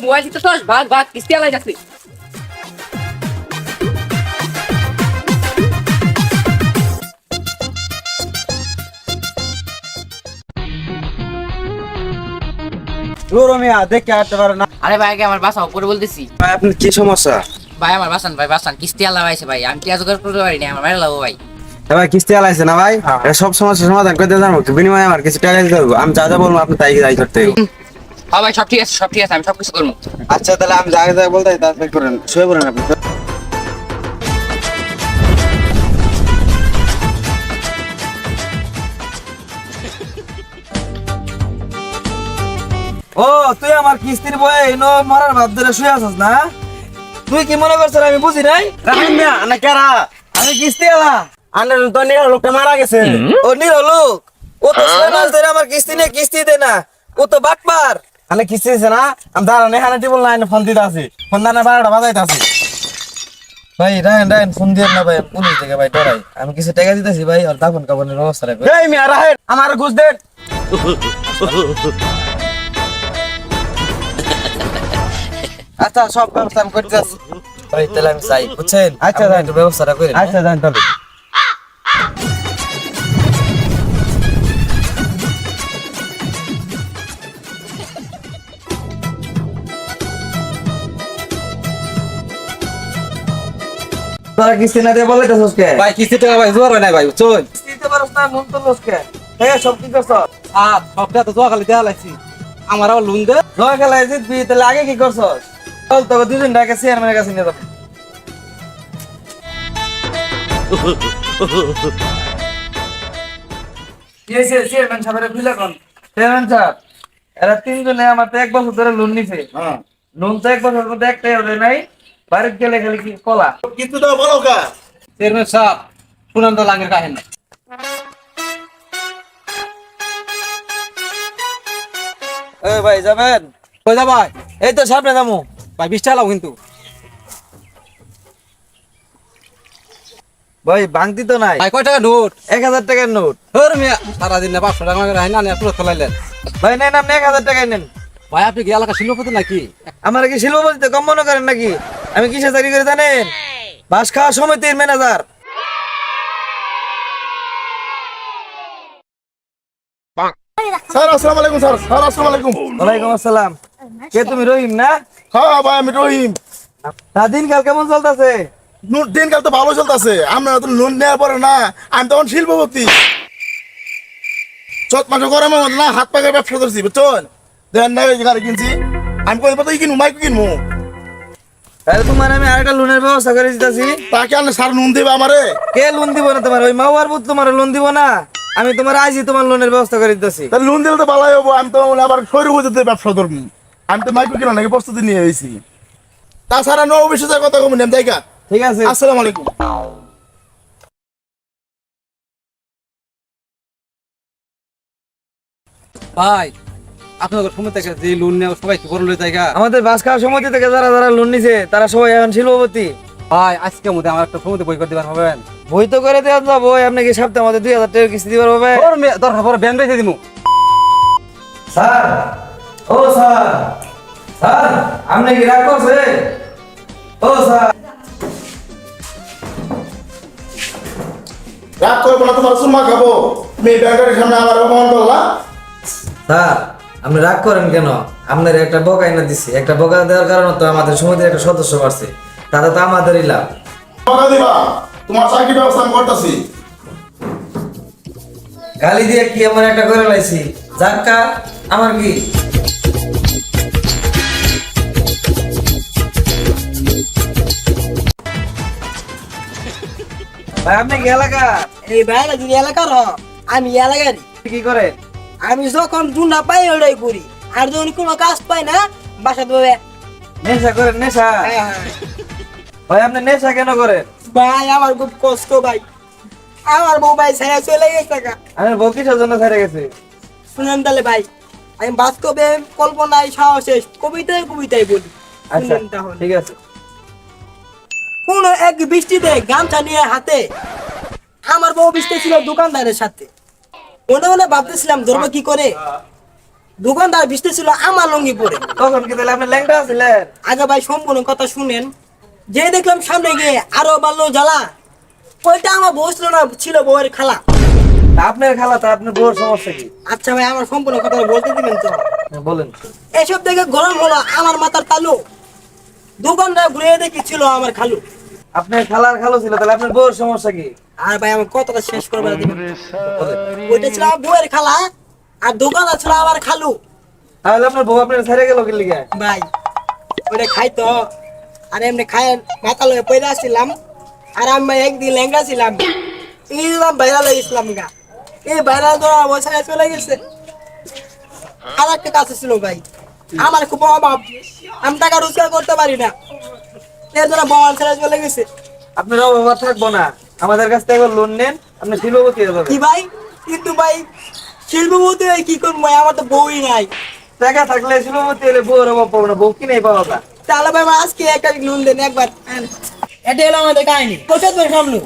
Mobile তো sauce ভাগ ভাগ কিস্তি আলাই যাচ্ছে। মিয়া দেখে আসতে পারে না। আরে ভাইকে আমার বাসা উপরে বলতেছি। ভাই আপনার কি সমস্যা? ভাই আমার বাসান কিস্তি আলা আইছে ভাই, আমি কি আজকাল করতে পারি না, আমার মেরে লাগবো ভাই। ভাই কিস্তি আলাইছে না ভাই, এটা সব সমস্যার সমাধান করতে জানো, বিনিময়ে আমার কিছু টাকা দিতে হবে। আমি যা যা বলবো আপনি তাই তাই করতে হবে। হ্যাঁ ভাই সব ঠিক আছে আমি সব কিছু করবো। আচ্ছা তাহলে আমি যা যা বলতে তাই করেন, শুয়ে পড়েন আপনি। ও তুই আমার কিস্তির বয়ে এনো মরার ভাব ধরে শুয়ে আছিস না? তুই কি মনে করছিস আমি বুঝি নাই? রাহিম মিয়া না কেরা, আমি কিস্তি আলা আন্ডার তো নির লোকটা মারা গেছে। ও নির লোক, ও তো 6 মাস ধরে আমার কিস্তি নিয়ে কিস্তি দেয় না, ও তো বাটপার। আমি কিস্তি দিছে না, আমি দাঁড়ান এখানে টিবল লাইনে ফোন দিতে আছি, ফোন দানা 12টা বাজাইতে আছি। ভাই রাহেন ফোন দিয়ে না ভাই, পুলিশ থেকে ভাই ডরাই, আমি কিছু টাকা দিতেছি ভাই, আর দাফন কাফনের ব্যবস্থা রাখবে। এই মিয়া রাহেন আমার ঘুষ দেন। আচ্ছা সব ব্যবস্থা আমি করতে আছি ভাই, তাহলে আমি চাই বুঝছেন। আচ্ছা যান একটু ব্যবস্থাটা করেন। আচ্ছা যান তাহলে। তোরা কিস্তি না দিয়ে বলে তো কে ভাই কিস্তি টাকা ভাই জোয়ার হয় না ভাই চল। কিস্তি দিতে পারছ না, নুন তো লোক কে সব কি করছ? সবটা তো জোয়া খালি দেওয়া লাগছি, আমার আবার লোন দে। জয় খেলায় জিতবি, তাহলে আগে কি করছস? চল তোকে দুজন ডাকে চেয়ারম্যানের কাছে নিয়ে যাবো। চেয়ারম্যান সাহেবের খুলে কোন? চেয়ারম্যান সাহেব, এরা তিনজনে আমার তো 1 বছর ধরে লোন নিছে। লোন তো 1 বছর মধ্যে একটাই হলে নাই, বাড়িতে গেলে খালি কি কলা। কিন্তু তো বলো কা চেয়ারম্যান সাহেব শুনান তো লাগের কাহিনী। ভাই যাবেন? কই যা ভাই? এই তো সামনে যাবো ভাই 20 টাকা লাও কিন্তু। ভাই, ভাঙতি তো নাই। ভাই কয় টাকা নোট? 1000 টাকার নোট। হর মিয়া সারাদিন না 500 টাকা করে না পুরো ফলাইলেন। ভাই নেন, আপনি 1000 টাকায় নেন। ভাই আপনি কি এলাকা শিল্পপতি নাকি? আমার কি শিল্পপতিতে কম মনে করেন নাকি? আমি কিসে চাকরি করে জানেন? বাস খাওয়া সমিতির ম্যানেজার। স্যার আসসালামু আলাইকুম। স্যার আসসালামু আলাইকুম। ওয়ালাইকুম আসসালাম। কে তুমি, রহিম না? হ্যাঁ ভাই আমি রহিম। দিনকাল কেমন চলতেছে? দিনকাল তো ভালো চলতেছে, আপনারা তো লোন নেওয়ার পরে না, আমি তখন শিল্পপতি। চট মাসে গরমের মধ্যে না হাত পাকে ব্যবসা করছি বুঝছেন। দেন না গাড়ি কিনছি, আমি কই পাতা কিনবো, মাইক কিনবো। তাহলে তোমার আমি আরেকটা লোনের ব্যবস্থা করে দিতেছি। তাকে আনলে স্যার লোন দেবে আমারে? কে লোন দিব না তোমার? ওই মাওয়ার বুধ তোমার লোন দিব না, আমি তোমার আজই তোমার লোনের ব্যবস্থা করে দিতেছি। তাহলে লোন দিলে তো ভালোই হবো, আমি তো আবার শরীর বুঝতে ব্যবসা ধরবো। আমি তো মাইক কিনা নাকি প্রস্তুতি নিয়ে এসেছি। তাছাড়া অফিসে কথা কম নেম জায়গা। ঠিক আছে, আসসালামু আলাইকুম। ভাই আপনাদের সময় থেকে যে লোন নেওয়া সবাই কি বড় জায়গা। আমাদের বাস খাওয়ার সমিতি থেকে যারা যারা লোন নিছে তারা সবাই এখন শিল্পপতি। ভাই আজকে মধ্যে আমার একটা সময় বই করে দিবার হবেন। বই তো করে দেওয়া যাবো, আপনি কি সপ্তাহের মধ্যে 2000 টাকা কিস্তি দিবার হবে? ওর মেয়ে দরকার পরে ব্যান বেঁচে দিমু। স্যার, ও স্যার, স্যার আপনি কি রাগ করছে? ও স্যার, রাগ করবো না, তোমার সুমা খাবো। মেয়ে ব্যাংকের সামনে আমার অপমান করলা। স্যার আপনি রাগ করেন কেন? আপনার একটা বকা এনে দিছি, একটা বকা দেওয়ার কারণে তো আমাদের সমিতির একটা সদস্য বাড়ছে, তাতে তো আমাদেরই লাভ। টাকা দিবা, তোমার চাকরি ব্যবস্থা আমি করতেছি। গালি দিয়ে কি এমন একটা করে লাইছি, যাক্কা আমার কি? ভাই আপনি কি এলাকা? এই বাইরে যদি এলাকার আমি এলাকারই। কি করে? আমি যখন দুনা পাই ওটাই করি, আর যখন কোনো কাজ পাই না বাসা দেবে। নেশা করেন? নেশা? ভাই আপনি নেশা কেন করেন? ভাই আমার খুব কষ্ট ভাই, আমার বউ ভাই ছেড়ে চলে গেছে টাকা। আমার বউ কিসের জন্য ছেড়ে গেছে? শুনেন তাহলে ভাই, আমি বাস্তবে কল্পনায় সাহসে কবিতায় কবিতায় বলি। আচ্ছা শুনেন তাহলে। ঠিক আছে। কোন এক বৃষ্টিতে গামছা নিয়ে হাতে আমার বউ বৃষ্টি ছিল দোকানদারের সাথে। মনে মনে ভাবতেছিলাম ধরবো কি করে। দোকানদার বিচতে ছিল আমার লুঙ্গি পরে। তখন কি তাহলে আপনি ল্যাংটা ছিলেন? আগে ভাই সম্পূর্ণ কথা শুনেন, যে দেখলাম সামনে গিয়ে আরো বাড়লো জ্বালা, ওইটা আমার বউ ছিল না, ছিল বউয়ের খালা। আপনার খালা তা আপনার বউর সমস্যা কি? আচ্ছা ভাই আমার সম্পূর্ণ কথা বলতে দিবেন তো? হ্যাঁ, বলেন। এসব দেখে গরম হলো আমার মাথার তালু, দোকানদার ঘুরে দেখি ছিল আমার খালু। আপনার খালার খালো ছিল, তাহলে আপনার বউর সমস্যা কি? আর ভাই আমার কথাটা শেষ করবে দিবেন? ওইটা ছিল আমার বউয়ের খালা, আর দোকানদার ছিল আমার খালু। তাহলে আপনার বউ আপনার ছেড়ে গেল কি লিগে? ভাই ওটা খাইতো, আর এমনি খায় মাথা লয়ে পয়লা ছিলাম, আর আমি একদিন লেঙ্গা ছিলাম, ইলাম বাইরা লাগিয়েছিলাম গা, এই বাইরা তো বসায় চলে গেছে। আর একটা কাছে ছিল ভাই, আমার খুব অভাব, আমি টাকা রোজগার করতে পারি না, এর জন্য বল ছেড়ে চলে গেছে। আপনার অভাব থাকবো না, আমাদের কাছ থেকে লোন নেন, আপনি শিল্পপতি হয়ে যাবেন। কি ভাই? কিন্তু ভাই শিল্পপতি হয়ে কি করবো ভাই, আমার তো বউই নাই। টাকা থাকলে শিল্পপতি হলে বউর অভাব পাবো না, বউ কিনেই পাওয়া যায়। তাহলে ভাই আমার আজকে একটা লোন দেন একবার। এটা হলো আমাদের কাহিনী, প্রচুর করে সামলো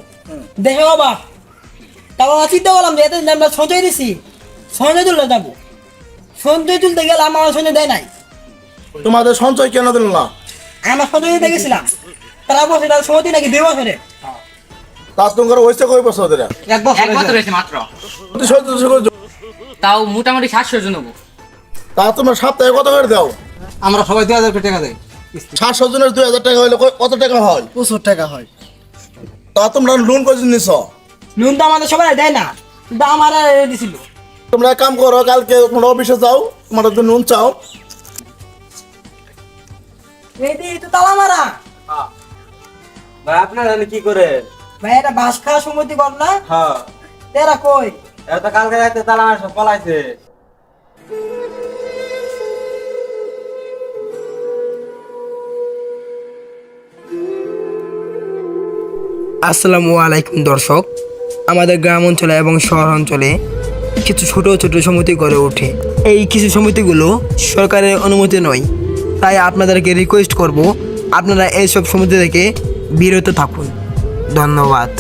দেখে বাবা। তারপর চিন্তা করলাম যে এতদিন আমরা সঞ্চয় দিছি, সঞ্চয় তুলতে যাবো। সঞ্চয় তুলতে গেলে আমার সঞ্চয় দেয় নাই। তোমাদের সঞ্চয় কেন দিল না? আমার সঞ্চয় দিতে গেছিলাম, তারা বলছে তার সময় নাকি 2 বছরে। তা তোমার হয়েছে কয় বছর ধরে? এক বছর এক বছর হয়েছে মাত্র, প্রতি তাও মোটামুটি 700 জন হবো। তা তোমরা সপ্তাহে কত করে দাও? আমরা সবাই 2000 করে টাকা দেয়। 700 জনের 2000 টাকা হইলে কত টাকা হয়? প্রচুর টাকা হয়। তা তোমরা লোন করে নিছ? লোন তো আমাদের সবাই দেয় না, কিন্তু আমার দিছিল। তোমরা এক কাম করো, কালকে তোমরা অফিসে যাও, তোমরা যদি লোন চাও। এই তো তালা মারা ভাই আপনার কি করে? ভাই, এটা বাস খাওয়া সমিতি কর না? হ্যাঁ, এরা কই? এত কালকে রাতে তালা মারা সব পলাইছে। আসসালামু আলাইকুম দর্শক, আমাদের গ্রাম অঞ্চলে এবং শহর অঞ্চলে কিছু ছোট ছোট সমিতি গড়ে ওঠে। এই কিছু সমিতিগুলো সরকারের অনুমতি নয়, তাই আপনাদেরকে রিকোয়েস্ট করব আপনারা এইসব সমিতি থেকে বিরত থাকুন। ধন্যবাদ।